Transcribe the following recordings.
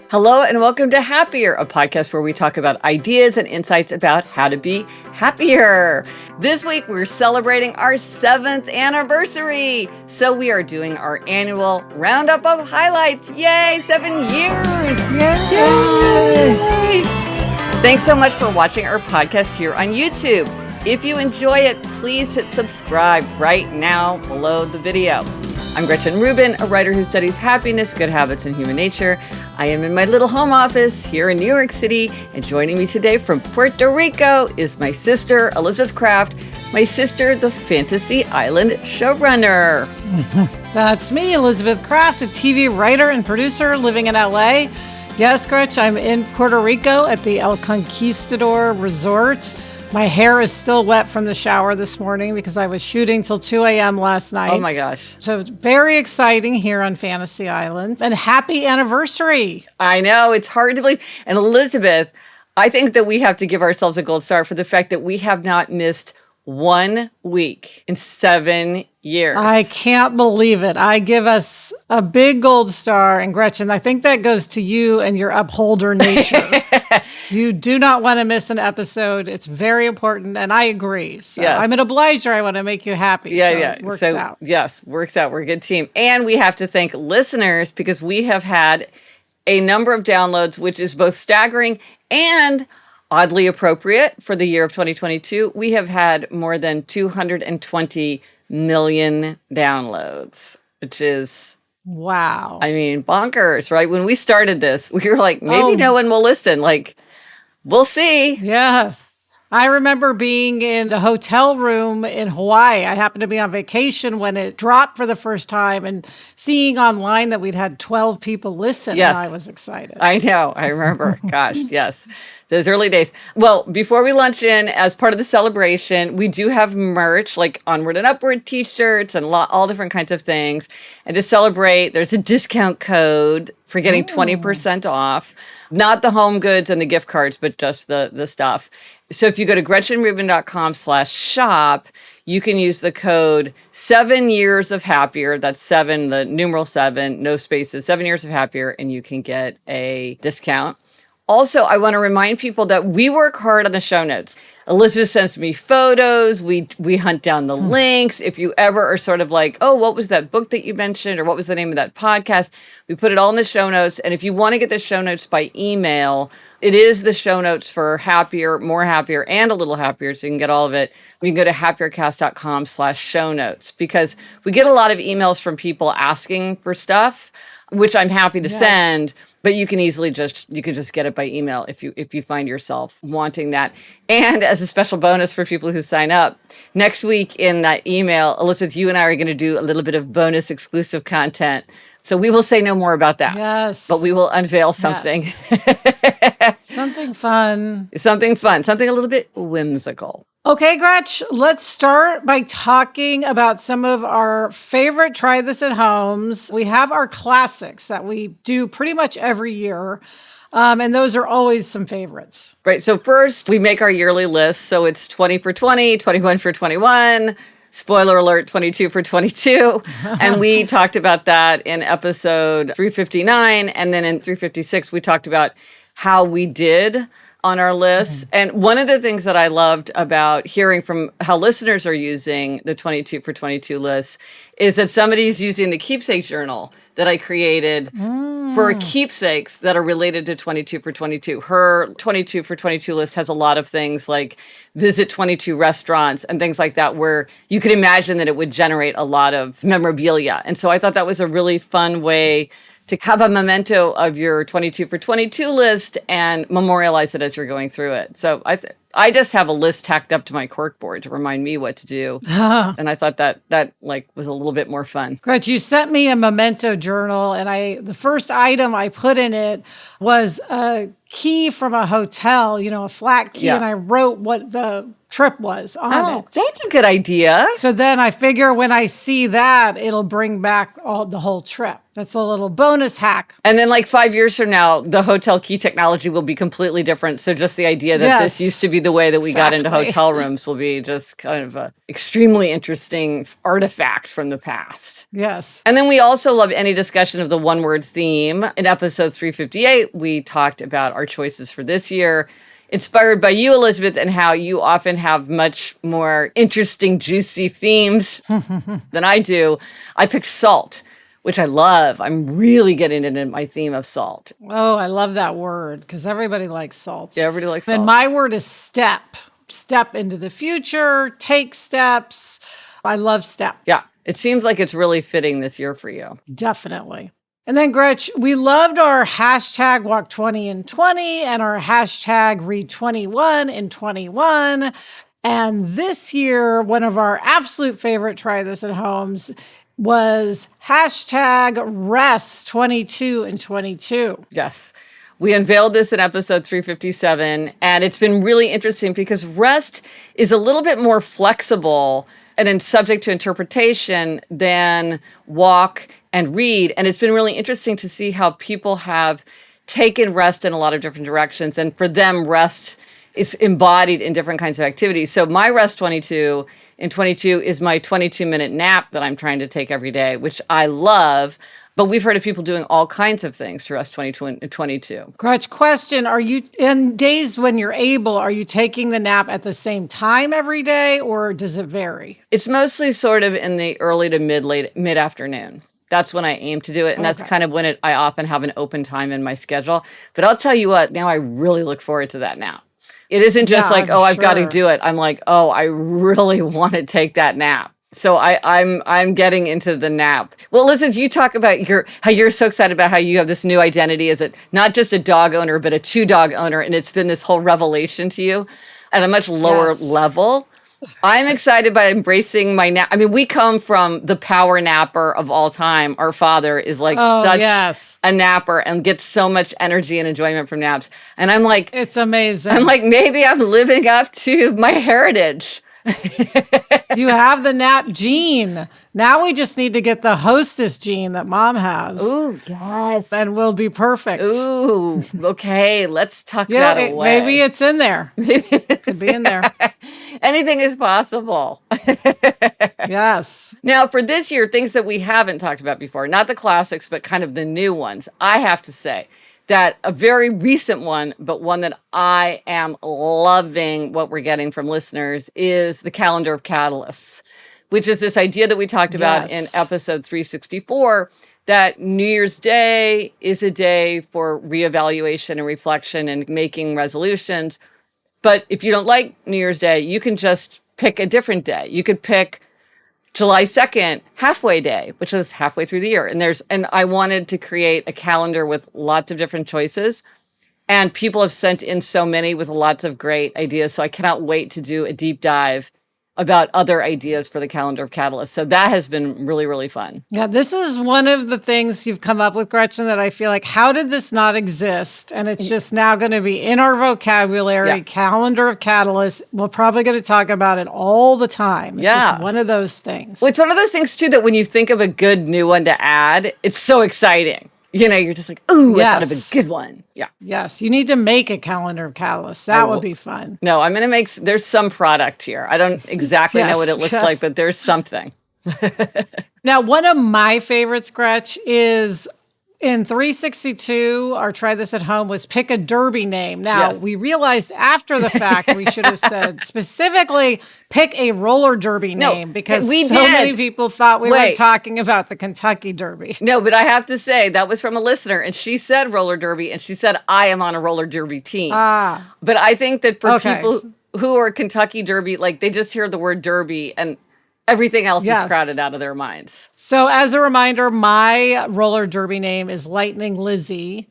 Hello and welcome to Happier, a podcast where we talk about ideas and insights about how to be happier. This week, we're celebrating our 7th anniversary. So we are doing our annual roundup of highlights. Yay, 7 years. Yay. Thanks so much for watching our podcast here on YouTube. If you enjoy it, please hit subscribe right now below the video. I'm Gretchen Rubin, a writer who studies happiness, good habits, and human nature. I am in my little home office here in New York City, and joining me today from Puerto Rico is my sister, Elizabeth Kraft, my sister, the Fantasy Island showrunner. That's me, Elizabeth Kraft, a TV writer and producer living in LA. Yes, Gretch, I'm in Puerto Rico at the El Conquistador Resort. My hair is still wet from the shower this morning because I was shooting till 2 a.m. last night. Oh my gosh. So very exciting here on Fantasy Island. And happy anniversary. I know, it's hard to believe. And Elizabeth, I think that we have to give ourselves a gold star for the fact that we have not missed 1 week in 7 years. I can't believe it. I give us a big gold star. And Gretchen, I think that goes to you and your upholder nature. You do not want to miss an episode. It's very important. And I agree. So yes. I'm an obliger. I want to make you happy. Yeah. Works out. Yes, works out. We're a good team. And we have to thank listeners because we have had a number of downloads, which is both staggering and oddly appropriate for the year of 2022. We have had more than 220 million downloads, which is, wow. I mean, bonkers, right? When we started this, we were like, maybe no one will listen. Like, we'll see. Yes. I remember being in the hotel room in Hawaii. I happened to be on vacation when it dropped for the first time and seeing online that we'd had 12 people listen. Yes. And I was excited. I know. I remember. Gosh, yes. Those early days. Well, before we launch in, as part of the celebration, we do have merch like Onward and Upward t-shirts and all different kinds of things. And to celebrate, there's a discount code for getting 20% off. Not the home goods and the gift cards, but just the stuff. So if you go to GretchenRubin.com/shop, you can use the code 7 years of happier. That's 7, the numeral 7, no spaces, 7 years of happier, and you can get a discount. Also, I want to remind people that we work hard on the show notes. Elizabeth sends me photos. We hunt down the links. If you ever are sort of like, oh, what was that book that you mentioned? Or what was the name of that podcast? We put it all in the show notes. And if you want to get the show notes by email, it is the show notes for Happier, More Happier, and A Little Happier. So you can get all of it. You can go to happiercast.com/show notes because we get a lot of emails from people asking for stuff, which I'm happy to send. But you can easily just get it by email if you find yourself wanting that. And as a special bonus for people who sign up, next week in that email, Elizabeth, you and I are going to do a little bit of bonus exclusive content. So we will say no more about that. Yes. But we will unveil something. Yes. Something fun. Something fun. Something a little bit whimsical. Okay, Gretch, let's start by talking about some of our favorite Try This at Homes. We have our classics that we do pretty much every year, and those are always some favorites. Right. So first, we make our yearly list. So it's 20 for 20, 21 for 21, spoiler alert, 22 for 22. And we talked about that in episode 359. And then in 356, we talked about how we did on our lists. And one of the things that I loved about hearing from how listeners are using the 22 for 22 lists is that somebody's using the keepsake journal that I created for keepsakes that are related to 22 for 22. Her 22 for 22 list has a lot of things like visit 22 restaurants and things like that, where you could imagine that it would generate a lot of memorabilia. And so I thought that was a really fun way to have a memento of your 22 for 22 list and memorialize it as you're going through it. So I just have a list tacked up to my corkboard to remind me what to do. And I thought that like was a little bit more fun. Gretch, you sent me a memento journal, and the first item I put in it was a key from a hotel, a flat key. Yeah. And I wrote what the trip was on it. That's a good idea. So then I figure when I see that, it'll bring back the whole trip. That's a little bonus hack. And then like 5 years from now, the hotel key technology will be completely different. So just the idea that this used to be the way that we got into hotel rooms will be just kind of an extremely interesting artifact from the past. Yes. And then we also love any discussion of the one-word theme. In episode 358, we talked about our choices for this year, inspired by you, Elizabeth, and how you often have much more interesting, juicy themes than I do. I picked salt, which I love. I'm really getting into my theme of salt. Oh, I love that word because everybody likes salt. Yeah, everybody likes salt. And my word is step. Step into the future, take steps. I love step. Yeah, it seems like it's really fitting this year for you. Definitely. And then, Gretch, we loved our hashtag Walk 20 in 20 and our hashtag Read 21 in 21. And this year, one of our absolute favorite Try This at Homes was hashtag Rest 22 in 22. Yes. We unveiled this in episode 357, and it's been really interesting because rest is a little bit more flexible and then subject to interpretation than walk and read. And it's been really interesting to see how people have taken rest in a lot of different directions. And for them, rest is embodied in different kinds of activities. So my Rest 22 in 22 is my 22-minute nap that I'm trying to take every day, which I love. But we've heard of people doing all kinds of things to Rest 22. Gretch, question, are you, in days when you're able, are you taking the nap at the same time every day or does it vary? It's mostly sort of in the early to mid-afternoon. That's when I aim to do it. And that's kind of when I often have an open time in my schedule. But I'll tell you what, now I really look forward to that nap. It isn't just I've got to do it. I'm like, I really want to take that nap. So I'm getting into the nap. Well, listen, you talk about how you're so excited about how you have this new identity as not just a dog owner, but a 2-dog owner. And it's been this whole revelation to you at a much lower level. I'm excited by embracing my nap. I mean, we come from the power napper of all time. Our father is like such a napper and gets so much energy and enjoyment from naps. And I'm like, it's amazing. I'm like, maybe I'm living up to my heritage. You have the nap gene. Now we just need to get the hostess gene that mom has. Ooh, yes. Then we'll be perfect. Ooh, okay. Let's tuck that away. Maybe it's in there. It could be in there. Anything is possible. Yes. Now, for this year, things that we haven't talked about before, not the classics, but kind of the new ones, I have to say that a very recent one, but one that I am loving what we're getting from listeners is the calendar of catalysts, which is this idea that we talked about in episode 364, that New Year's Day is a day for reevaluation and reflection and making resolutions. But if you don't like New Year's Day, you can just pick a different day. You could pick July 2nd, halfway day, which is halfway through the year. And I wanted to create a calendar with lots of different choices. And people have sent in so many with lots of great ideas. So I cannot wait to do a deep dive about other ideas for the calendar of catalysts. So that has been really, really fun. Yeah, this is one of the things you've come up with, Gretchen, that I feel like, how did this not exist? And it's just now going to be in our vocabulary, calendar of catalysts. We're probably going to talk about it all the time. It's just one of those things. Well, it's one of those things, too, that when you think of a good new one to add, it's so exciting. You know, you're just like, ooh, I thought of a good one. Yeah. Yes. You need to make a calendar of catalysts. That would be fun. No, I'm going to there's some product here. I don't exactly know what it looks like, but there's something. Now, one of my favorites, Gretch, is in 362, our Try This at Home was pick a derby name. Now, we realized after the fact we should have said specifically pick a roller derby name because many people thought we were talking about the Kentucky Derby. No, but I have to say that was from a listener and she said roller derby and she said, I am on a roller derby team. But I think that for people who are Kentucky Derby, like they just hear the word derby and everything else is crowded out of their minds. So as a reminder, my roller derby name is Lightning Lizzie,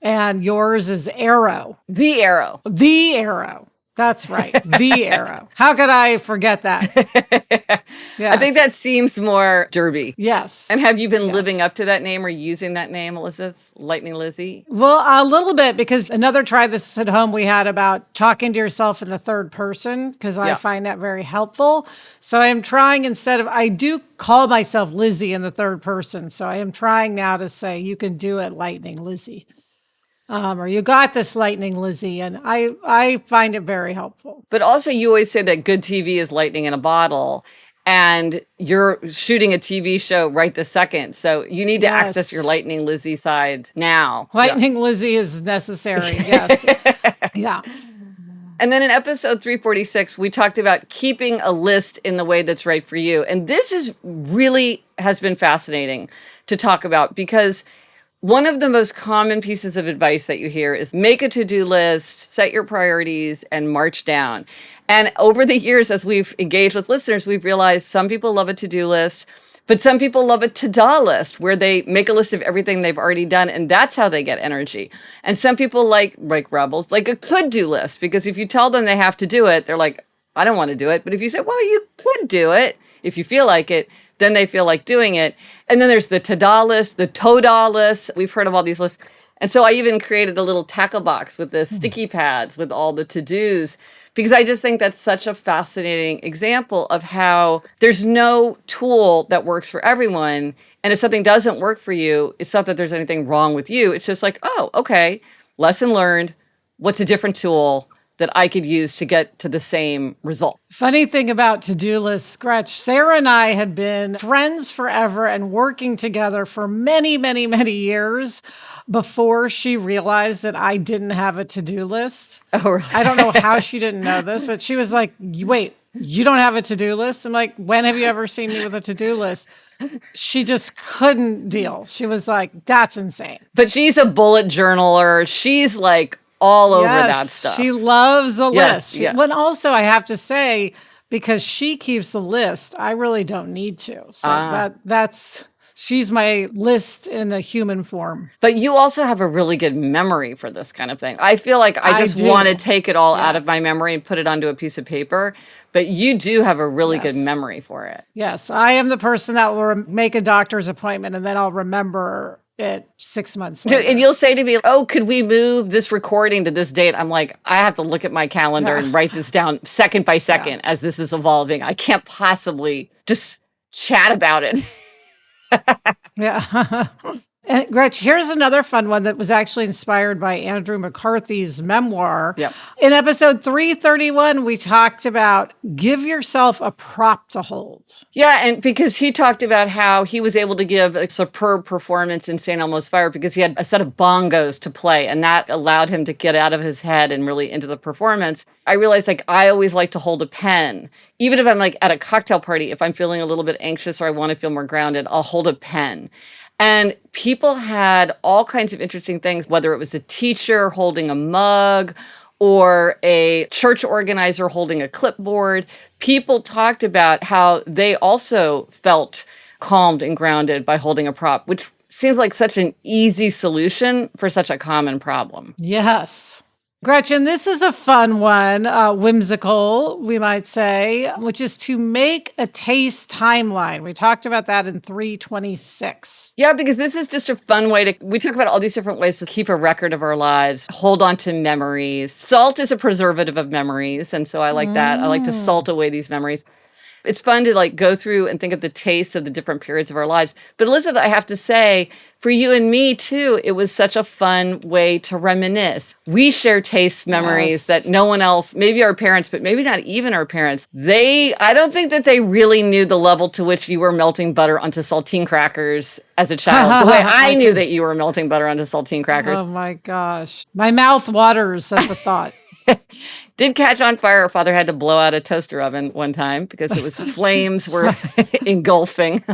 and yours is Arrow. The Arrow. The Arrow. That's right. The arrow. How could I forget that? I think that seems more derby. Yes. And have you been living up to that name or using that name, Elizabeth? Lightning Lizzie? Well, a little bit, because another Try This at Home we had about talking to yourself in the third person, because I find that very helpful. So I am trying, I do call myself Lizzie in the third person. So I am trying now to say, you can do it, Lightning Lizzie. Or you got this, Lightning Lizzie. And I find it very helpful. But also you always say that good TV is lightning in a bottle. And you're shooting a TV show right this second. So you need to access your Lightning Lizzie side now. Lightning Lizzie is necessary, yes. Yeah. And then in episode 346, we talked about keeping a list in the way that's right for you. And this is really has been fascinating to talk about, because one of the most common pieces of advice that you hear is make a to-do list, set your priorities, and march down. And over the years, as we've engaged with listeners, we've realized some people love a to-do list, but some people love a to-do list where they make a list of everything they've already done, and that's how they get energy. And some people like rebels, like a could-do list, because if you tell them they have to do it, they're like, I don't want to do it. But if you say, well, you could do it if you feel like it, then they feel like doing it. And then there's the to-do list, the to-do list. We've heard of all these lists. And so I even created a little tackle box with the sticky pads with all the to-dos, because I just think that's such a fascinating example of how there's no tool that works for everyone. And if something doesn't work for you, it's not that there's anything wrong with you. It's just like, oh, okay, lesson learned. What's a different tool that I could use to get to the same result? Funny thing about to-do lists, Gretch, Sarah and I had been friends forever and working together for many, many, many years before she realized that I didn't have a to-do list. Oh, really? I don't know how she didn't know this, but she was like, wait, you don't have a to-do list? I'm like, when have you ever seen me with a to-do list? She just couldn't deal. She was like, that's insane. But she's a bullet journaler. She's like all over that stuff. She loves a list. Yeah. But also, I have to say, because she keeps a list, I really don't need to. So that's she's my list in a human form. But you also have a really good memory for this kind of thing. I feel like I just want to take it all out of my memory and put it onto a piece of paper. But you do have a really good memory for it. Yes, I am the person that will make a doctor's appointment and then I'll remember it 6 months later. And you'll say to me, oh, could we move this recording to this date? I'm like, I have to look at my calendar and write this down second by second as this is evolving. I can't possibly just chat about it. Yeah. And Gretch, here's another fun one that was actually inspired by Andrew McCarthy's memoir. Yep. In episode 331, we talked about give yourself a prop to hold. Yeah, and because he talked about how he was able to give a superb performance in St. Elmo's Fire because he had a set of bongos to play, and that allowed him to get out of his head and really into the performance. I realized, like, I always like to hold a pen. Even if I'm, like, at a cocktail party, if I'm feeling a little bit anxious or I want to feel more grounded, I'll hold a pen. And people had all kinds of interesting things, whether it was a teacher holding a mug or a church organizer holding a clipboard. People talked about how they also felt calmed and grounded by holding a prop, which seems like such an easy solution for such a common problem. Yes. Gretchen, this is a fun one, whimsical, we might say, which is to make a taste timeline. We talked about that in 326. Yeah, because this is just a fun way we talk about all these different ways to keep a record of our lives, hold on to memories. Salt is a preservative of memories, and so I like that. I like to salt away these memories. It's fun to like go through and think of the tastes of the different periods of our lives. But Elizabeth, I have to say, for you and me too, it was such a fun way to reminisce. We share taste memories that no one else, maybe our parents, but maybe not even our parents, I don't think that they really knew the level to which you were melting butter onto saltine crackers as a child, the way I knew that you were melting butter onto saltine crackers. Oh my gosh. My mouth waters at the thought. Did catch on fire. Our father had to blow out a toaster oven one time because it was flames were engulfing.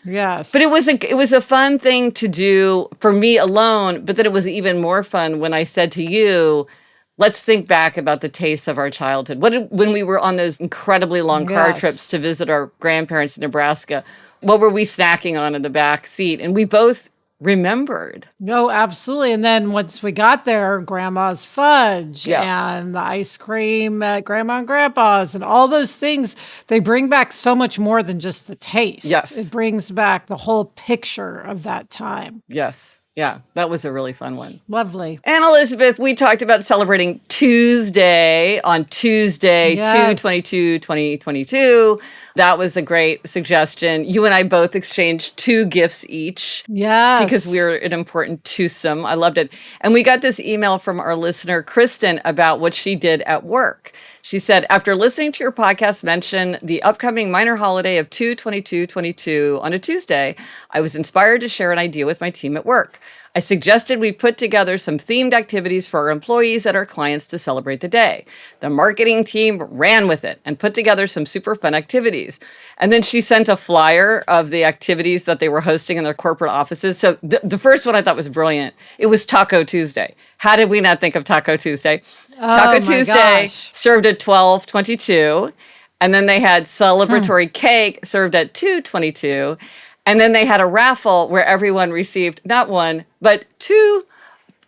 Yes. But it was a fun thing to do for me alone, but then it was even more fun when I said to you, let's think back about the tastes of our childhood. When we were on those incredibly long car trips to visit our grandparents in Nebraska, what were we snacking on in the back seat? And we both remembered. No, absolutely. And then once we got there, grandma's fudge and the ice cream at grandma and grandpa's and all those things, they bring back so much more than just the taste. Yes. It brings back the whole picture of that time. Yes. Yeah, that was a really fun one. Lovely. And Elizabeth, we talked about celebrating Tuesday on Tuesday, Yes. 2/22/2022. That was a great suggestion. You and I both exchanged 2 gifts each. Yes. Because we're an important twosome. I loved it. And we got this email from our listener, Kristen, about what she did at work. She said, after listening to your podcast mention the upcoming minor holiday of 2/22/22 on a Tuesday, I was inspired to share an idea with my team at work. I suggested we put together some themed activities for our employees and our clients to celebrate the day. The marketing team ran with it and put together some super fun activities. And then she sent a flyer of the activities that they were hosting in their corporate offices. So the first one I thought was brilliant. It was Taco Tuesday. How did we not think of Taco Tuesday? Taco Tuesday served at 12/22. And then they had celebratory cake served at 2/22. And then they had a raffle where everyone received not 1, but 2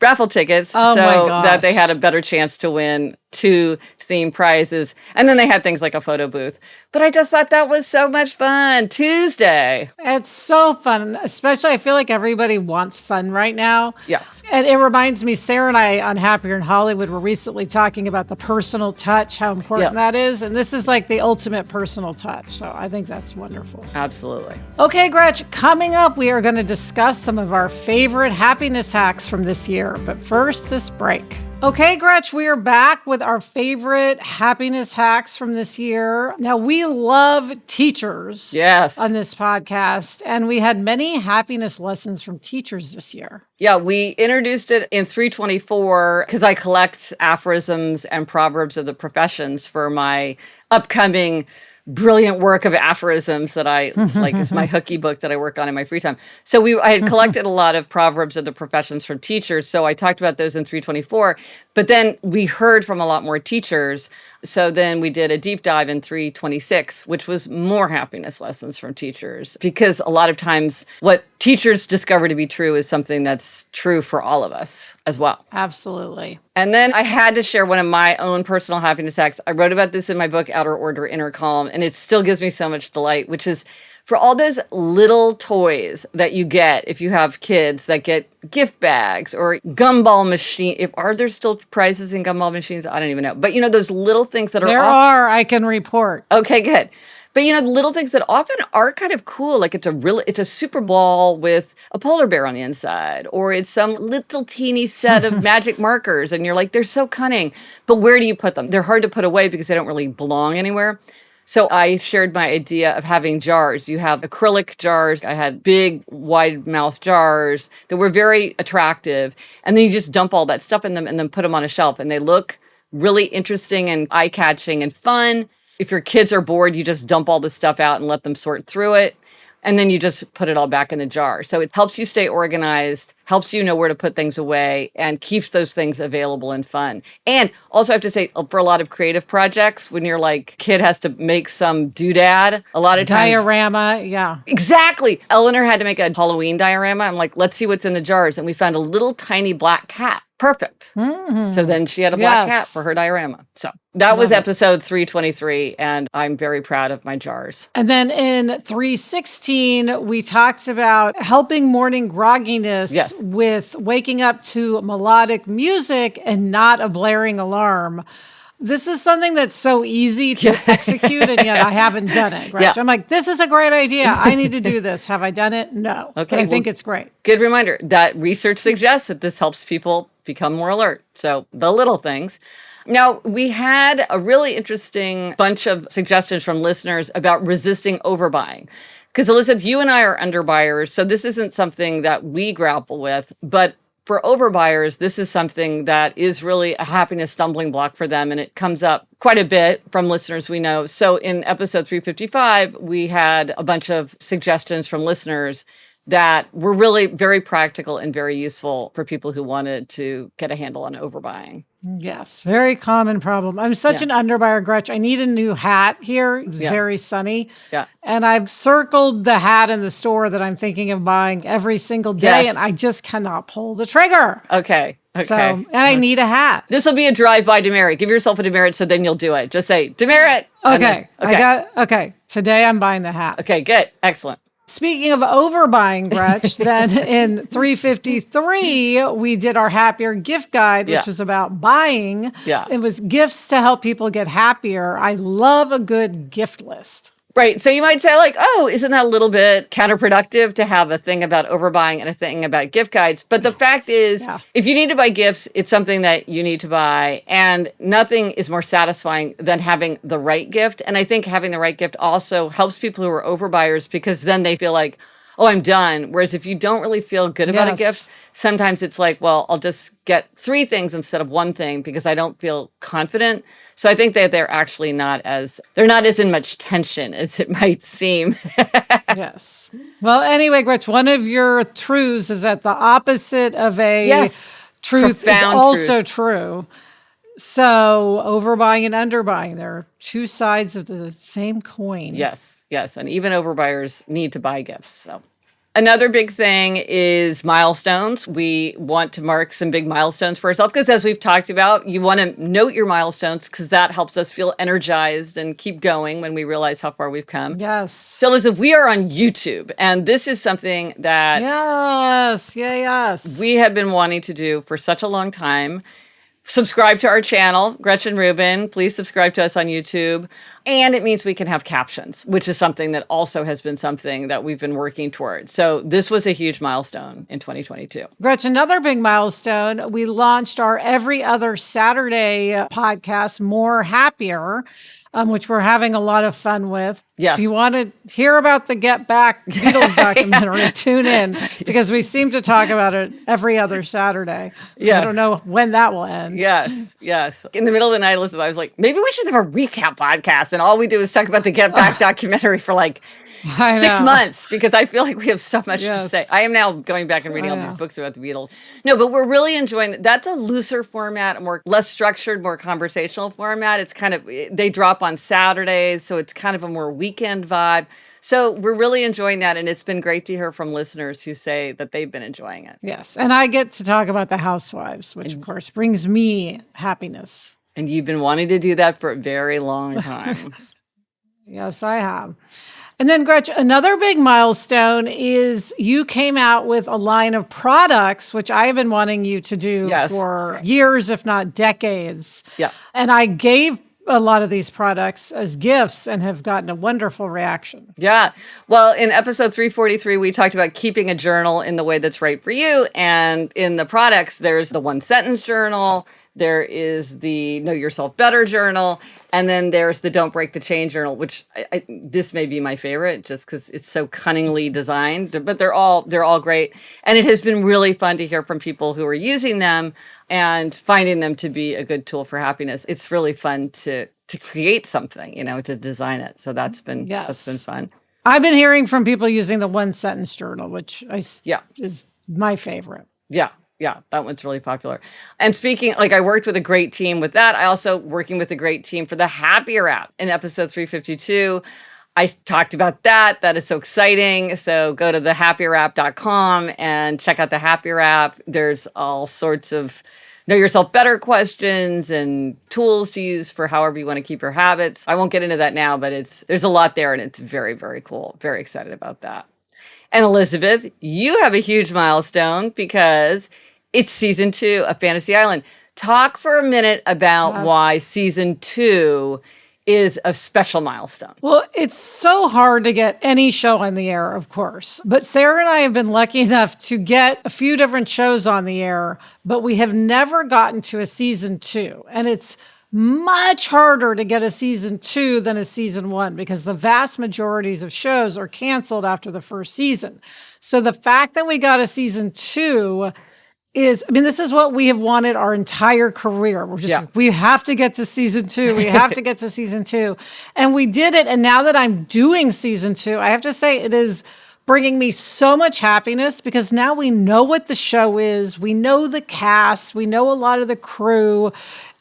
raffle tickets so that they had a better chance to win 2 themed prizes. And then they had things like a photo booth. But I just thought that was so much fun. Tuesday. It's so fun, especially I feel like everybody wants fun right now. Yes. And it reminds me, Sarah and I on Happier in Hollywood were recently talking about the personal touch, how important that is. And this is like the ultimate personal touch. So I think that's wonderful. Absolutely. Okay, Gretch, coming up, we are going to discuss some of our favorite happiness hacks from this year. But first, this break. Okay, Gretch, we are back with our favorite happiness hacks from this year. Now, we love teachers on this podcast, and we had many happiness lessons from teachers this year. Yeah, we introduced it in 324 because I collect aphorisms and proverbs of the professions for my upcoming brilliant work of aphorisms that I like is my hooky book that I work on in my free time. So I had collected a lot of proverbs of the professions from teachers. So I talked about those in 324, but then we heard from a lot more teachers. So then we did a deep dive in 326, which was more happiness lessons from teachers, because a lot of times what teachers discover to be true is something that's true for all of us as well. Absolutely. And then I had to share one of my own personal happiness hacks. I wrote about this in my book, Outer Order, Inner Calm, and it still gives me so much delight, which is for all those little toys that you get if you have kids that get gift bags or gumball machine. Are there still prizes in gumball machines? I don't even know. But those little things that are, I can report. Okay, good. But the little things that often are kind of cool, like it's a super ball with a polar bear on the inside, or it's some little teeny set of magic markers, and you're like, they're so cunning. But where do you put them? They're hard to put away because they don't really belong anywhere. So I shared my idea of having jars. You have acrylic jars. I had big, wide-mouthed jars that were very attractive. And then you just dump all that stuff in them and then put them on a shelf. And they look really interesting and eye-catching and fun. If your kids are bored, you just dump all the stuff out and let them sort through it. And then you just put it all back in the jar. So it helps you stay organized, helps you know where to put things away, and keeps those things available and fun. And also I have to say, for a lot of creative projects, when you're like, kid has to make some doodad, a lot of times... Diorama, yeah. Exactly. Eleanor had to make a Halloween diorama. I'm like, let's see what's in the jars. And we found a little tiny black cat. Perfect. Mm-hmm. So then she had a black cat for her diorama. So that was episode 323, and I'm very proud of my jars. And then in 316, we talked about helping morning grogginess with waking up to melodic music and not a blaring alarm. This is something that's so easy to execute, and yet I haven't done it. Right? I'm like, this is a great idea. I need to do this. Have I done it? No. Okay, but I think it's great. Good reminder that research suggests that this helps people become more alert. So the little things. Now, we had a really interesting bunch of suggestions from listeners about resisting overbuying. Because Elizabeth, you and I are underbuyers, so this isn't something that we grapple with, but for overbuyers, this is something that is really a happiness stumbling block for them, and it comes up quite a bit from listeners we know. So in episode 355, we had a bunch of suggestions from listeners that were really very practical and very useful for people who wanted to get a handle on overbuying. Yes, very common problem. I'm such an underbuyer, Gretch. I need a new hat here. It's very sunny. Yeah. And I've circled the hat in the store that I'm thinking of buying every single day, and I just cannot pull the trigger. Okay. So, and I need a hat. This will be a drive-by demerit. Give yourself a demerit so then you'll do it. Just say, demerit. Okay. Today I'm buying the hat. Okay, good. Excellent. Speaking of overbuying, Gretch, then in 353, we did our happier gift guide, which was about buying. Yeah. It was gifts to help people get happier. I love a good gift list. Right. So you might say like, oh, isn't that a little bit counterproductive to have a thing about overbuying and a thing about gift guides? But the fact is, if you need to buy gifts, it's something that you need to buy. And nothing is more satisfying than having the right gift. And I think having the right gift also helps people who are overbuyers because then they feel like, oh, I'm done. Whereas if you don't really feel good about a gift, sometimes it's like, well, I'll just get 3 things instead of 1 thing because I don't feel confident. So I think that they're actually not as in much tension as it might seem. Yes. Well, anyway, Gretch, one of your truths is that the opposite of a truth is also true. So overbuying and underbuying, they're 2 sides of the same coin. Yes. And even overbuyers need to buy gifts. So another big thing is milestones. We want to mark some big milestones for ourselves because as we've talked about, you want to note your milestones because that helps us feel energized and keep going when we realize how far we've come. Yes. So Elizabeth, we are on YouTube and this is something that we have been wanting to do for such a long time. Subscribe to our channel, Gretchen Rubin. Please subscribe to us on YouTube. And it means we can have captions, which is something that also has been something that we've been working toward. So this was a huge milestone in 2022. Gretchen, another big milestone, we launched our every other Saturday podcast, More Happier, which we're having a lot of fun with. Yeah. If you want to hear about the Get Back Beatles documentary, tune in because we seem to talk about it every other Saturday. I don't know when that will end. Yes. In the middle of the night, Elizabeth, I was like, maybe we should have a recap podcast. And all we do is talk about the Get Back documentary for like 6 months because I feel like we have so much to say. I am now going back and reading all these books about the Beatles. No, but we're really enjoying that. That's a looser format, a more less structured, more conversational format. It's kind of, they drop on Saturdays, so it's kind of a more weekend vibe. So we're really enjoying that. And it's been great to hear from listeners who say that they've been enjoying it. Yes. And I get to talk about the housewives, which of course brings me happiness. And you've been wanting to do that for a very long time. Yes, I have. And then, Gretchen, another big milestone is you came out with a line of products, which I have been wanting you to do for years, if not decades. Yeah. And I gave a lot of these products as gifts and have gotten a wonderful reaction. Yeah. Well, in episode 343, we talked about keeping a journal in the way that's right for you. And in the products, there's the 1-sentence journal. There is the Know Yourself Better journal. And then there's the Don't Break the Chain journal, which this may be my favorite just because it's so cunningly designed, but they're all great. And it has been really fun to hear from people who are using them and finding them to be a good tool for happiness. It's really fun to create something, to design it. So that's been fun. I've been hearing from people using the 1-sentence journal, which is my favorite. Yeah, that one's really popular. And speaking, I worked with a great team with that. I also working with a great team for the Happier app. In episode 352, I talked about that. That is so exciting. So go to thehappierapp.com and check out the Happier app. There's all sorts of Know Yourself Better questions and tools to use for however you want to keep your habits. I won't get into that now, but there's a lot there and it's very, very cool. Very excited about that. And Elizabeth, you have a huge milestone because it's season 2 of Fantasy Island. Talk for a minute about why season 2 is a special milestone. Well, it's so hard to get any show on the air, of course. But Sarah and I have been lucky enough to get a few different shows on the air, but we have never gotten to a season 2. And it's much harder to get a season 2 than a season 1 because the vast majorities of shows are canceled after the first season. So the fact that we got a season 2 this is what we have wanted our entire career. We're just we have to get to season 2. We have to get to season 2. And we did it. And now that I'm doing season 2, I have to say it is bringing me so much happiness because now we know what the show is. We know the cast. We know a lot of the crew.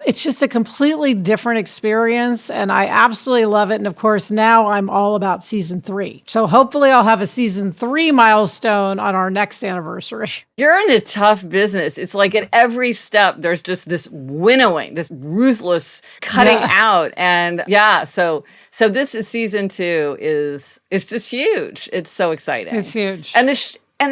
It's just a completely different experience, and I absolutely love it. And of course, now I'm all about season 3. So hopefully I'll have a season 3 milestone on our next anniversary. You're in a tough business. It's like at every step, there's just this winnowing, this ruthless cutting out. And so this is season 2 it's just huge. It's so exciting. It's huge. And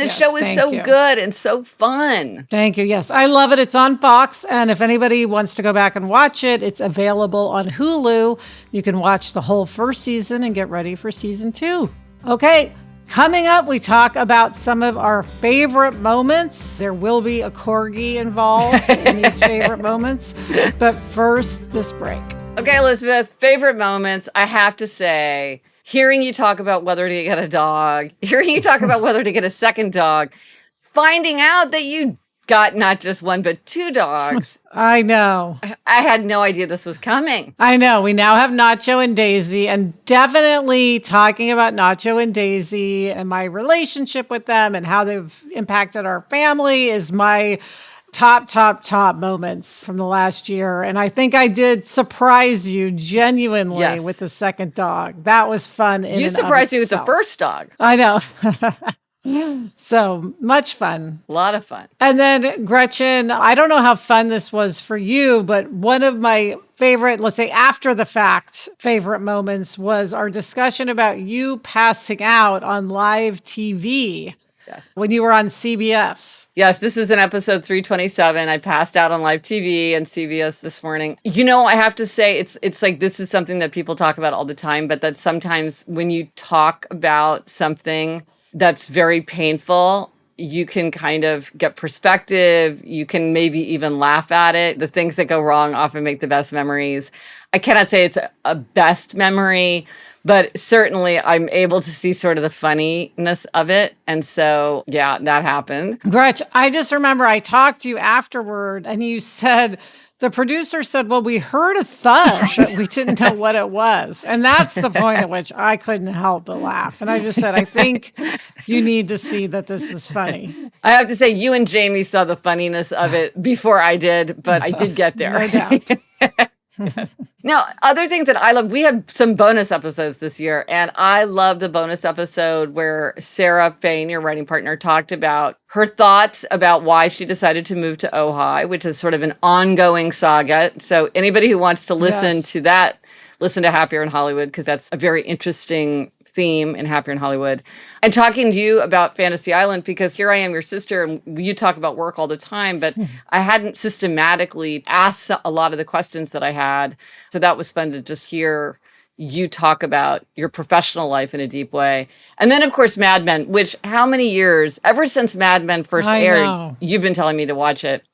the show is so good and so fun. Thank you. Yes, I love it. It's on Fox. And if anybody wants to go back and watch it, it's available on Hulu. You can watch the whole first season and get ready for season 2. Okay, coming up, we talk about some of our favorite moments. There will be a corgi involved in these favorite moments. But first, this break. Okay, Elizabeth, favorite moments, I have to say, hearing you talk about whether to get a dog, hearing you talk about whether to get a second dog, finding out that you got not just one, but 2 dogs. I know. I had no idea this was coming. I know. We now have Nacho and Daisy, and definitely talking about Nacho and Daisy and my relationship with them and how they've impacted our family is my top moments from the last year. And I think I did surprise you genuinely with the second dog. That was fun. You surprised me with the first dog. I know. So much fun. A lot of fun. And then Gretchen, I don't know how fun this was for you, but one of my favorite, let's say after the fact, favorite moments was our discussion about you passing out on live TV when you were on CBS. Yes, this is in episode 327. I passed out on live TV and CBS this morning. You know, I have to say, it's like this is something that people talk about all the time, but that sometimes when you talk about something that's very painful, you can kind of get perspective. You can maybe even laugh at it. The things that go wrong often make the best memories. I cannot say it's a best memory, but certainly I'm able to see sort of the funniness of it. And so, yeah, that happened. Gretch, I just remember I talked to you afterward and you said, the producer said, well, we heard a thud, but we didn't know what it was. And that's the point at which I couldn't help but laugh. And I just said, I think you need to see that this is funny. I have to say, you and Jamie saw the funniness of it before I did, but I did get there. No doubt. Now, other things that I love, we have some bonus episodes this year, and I love the bonus episode where Sarah Fain, your writing partner, talked about her thoughts about why she decided to move to Ojai, which is sort of an ongoing saga. So anybody who wants to listen to that, listen to Happier in Hollywood, because that's a very interesting theme in Happier in Hollywood. And talking to you about Fantasy Island, because here I am, your sister, and you talk about work all the time, but I hadn't systematically asked a lot of the questions that I had. So that was fun to just hear you talk about your professional life in a deep way. And then, of course, Mad Men, which how many years, ever since Mad Men first aired, you've been telling me to watch it.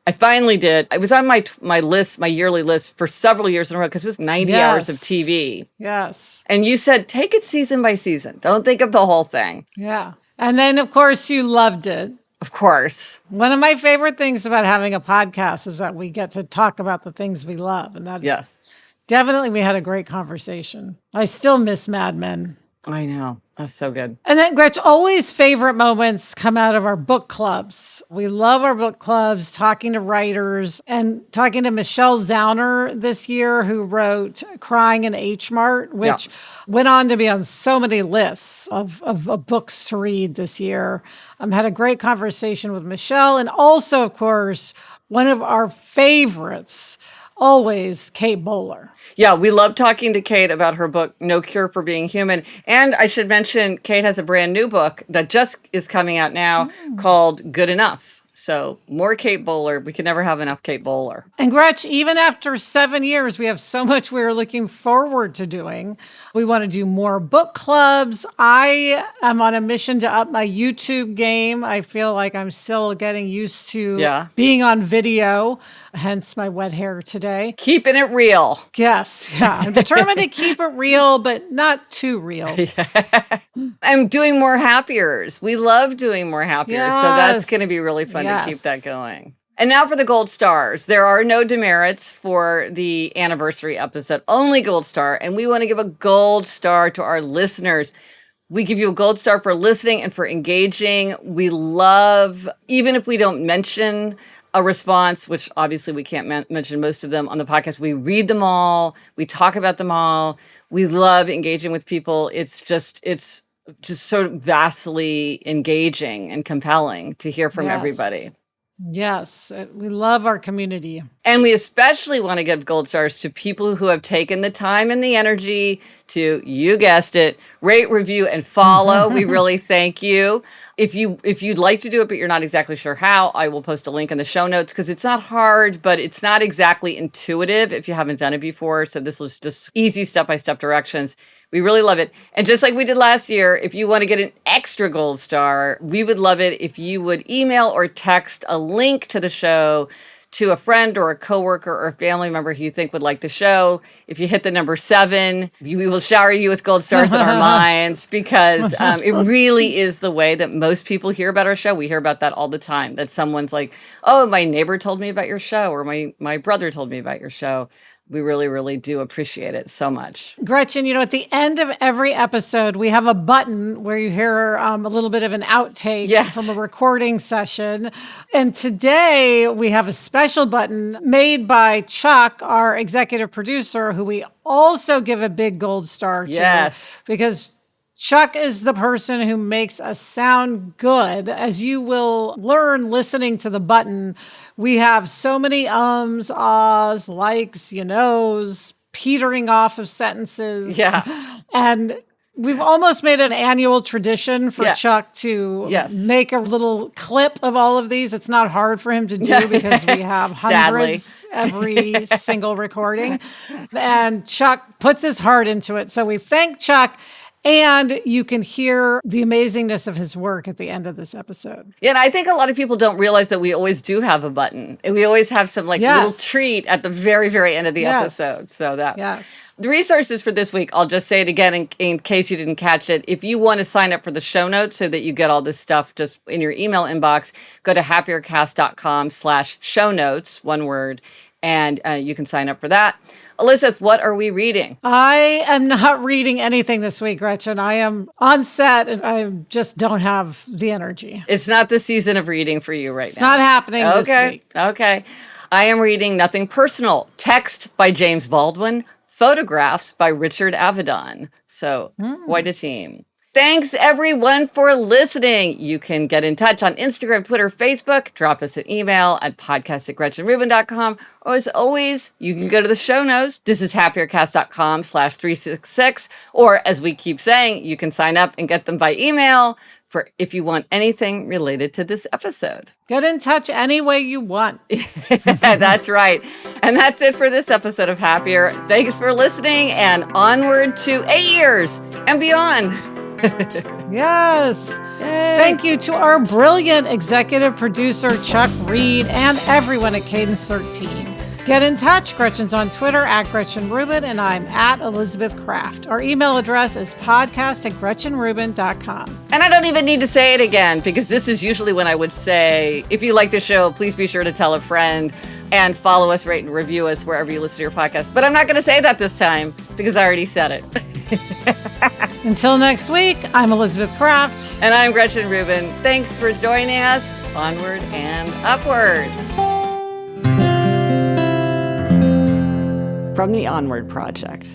I finally did. It was on my list, my yearly list for several years in a row because it was 90 hours of TV. Yes. And you said, take it season by season. Don't think of the whole thing. Yeah. And then, of course, you loved it. Of course. One of my favorite things about having a podcast is that we get to talk about the things we love. And that's definitely, we had a great conversation. I still miss Mad Men. I know. That's so good. And then, Gretch, always favorite moments come out of our book clubs. We love our book clubs, talking to writers and talking to Michelle Zauner this year, who wrote Crying in H Mart, which went on to be on so many lists of books to read this year. Had a great conversation with Michelle. And also, of course, one of our favorites, always Kate Bowler. Yeah, we love talking to Kate about her book, No Cure for Being Human. And I should mention, Kate has a brand new book that just is coming out now called Good Enough. So more Kate Bowler. We can never have enough Kate Bowler. And Gretch, even after 7 years, we have so much we're looking forward to doing. We want to do more book clubs. I am on a mission to up my YouTube game. I feel like I'm still getting used to being on video, hence my wet hair today. Keeping it real. Yes. Yeah. I'm determined to keep it real, but not too real. I'm doing more Happiers. We love doing more Happiers. So that's going to be really fun to keep that going. And now for the gold stars. There are no demerits for the anniversary episode, only gold star. And we want to give a gold star to our listeners. We give you a gold star for listening and for engaging. We love, even if we don't mention a response, which obviously we can't mention most of them on the podcast, we read them all. We talk about them all. We love engaging with people. It's just so vastly engaging and compelling to hear from everybody. Yes, we love our community. And we especially want to give gold stars to people who have taken the time and the energy to, you guessed it, rate, review, and follow. We really thank you. If you'd like to do it, but you're not exactly sure how, I will post a link in the show notes because it's not hard, but it's not exactly intuitive if you haven't done it before. So this was just easy step-by-step directions. We really love it. And just like we did last year, if you want to get an extra gold star, we would love it if you would email or text a link to the show to a friend or a coworker or a family member who you think would like the show. If you hit the number 7, we will shower you with gold stars in our minds because it really is the way that most people hear about our show. We hear about that all the time, that someone's like, oh, my neighbor told me about your show, or my brother told me about your show. We really, really do appreciate it so much. Gretchen, at the end of every episode, we have a button where you hear a little bit of an outtake from a recording session. And today we have a special button made by Chuck, our executive producer, who we also give a big gold star to. Because Chuck is the person who makes us sound good. As you will learn listening to the button, we have so many ums, ahs, likes, knows, petering off of sentences. And we've almost made an annual tradition for Chuck to make a little clip of all of these. It's not hard for him to do because we have hundreds every single recording. And Chuck puts his heart into it. So we thank Chuck. And you can hear the amazingness of his work at the end of this episode. Yeah, and I think a lot of people don't realize that we always do have a button. And we always have some little treat at the very, very end of the episode. So that. The resources for this week, I'll just say it again in case you didn't catch it. If you want to sign up for the show notes so that you get all this stuff just in your email inbox, go to happiercast.com/show notes, one word, and you can sign up for that. Elizabeth, what are we reading? I am not reading anything this week, Gretchen. I am on set and I just don't have the energy. It's not the season of reading for you right now. It's not happening this week. Okay. I am reading Nothing Personal. Text by James Baldwin. Photographs by Richard Avedon. So quite a team. Thanks, everyone, for listening. You can get in touch on Instagram, Twitter, Facebook. Drop us an email at podcast@GretchenRubin.com. Or as always, you can go to the show notes. This is happiercast.com/366. Or as we keep saying, you can sign up and get them by email for if you want anything related to this episode. Get in touch any way you want. That's right. And that's it for this episode of Happier. Thanks for listening and onward to 8 years and beyond. Yes. Yay. Thank you to our brilliant executive producer, Chuck Reed, and everyone at Cadence 13. Get in touch. Gretchen's on Twitter @Gretchen Rubin, and I'm @Elizabeth Kraft. Our email address is podcast@GretchenRubin.com. And I don't even need to say it again, because this is usually when I would say, if you like the show, please be sure to tell a friend and follow us, rate, and review us wherever you listen to your podcast. But I'm not going to say that this time, because I already said it. Until next week, I'm Elizabeth Kraft. And I'm Gretchen Rubin. Thanks for joining us. Onward and upward. From the Onward Project.